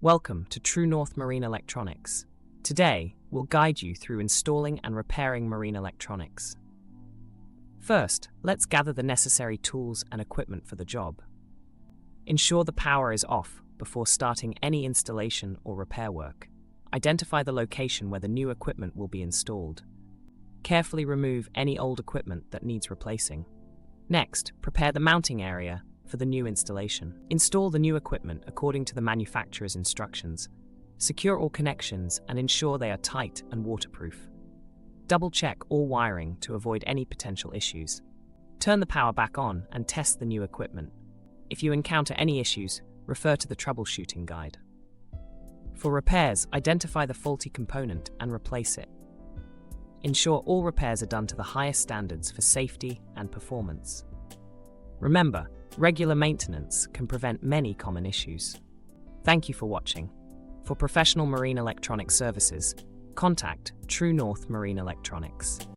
Welcome to True North Marine Electronics. Today, we'll guide you through installing and repairing marine electronics. First, let's gather the necessary tools and equipment for the job. Ensure the power is off before starting any installation or repair work. Identify the location where the new equipment will be installed. Carefully remove any old equipment that needs replacing. Next, prepare the mounting area for the new installation. Install the new equipment according to the manufacturer's instructions. Secure all connections and ensure they are tight and waterproof. Double-check all wiring to avoid any potential issues. Turn the power back on and test the new equipment. If you encounter any issues, refer to the troubleshooting guide. For repairs, identify the faulty component and replace it. Ensure all repairs are done to the highest standards for safety and performance. Remember, regular maintenance can prevent many common issues. Thank you for watching. For professional marine electronic services, contact True North Marine Electronics.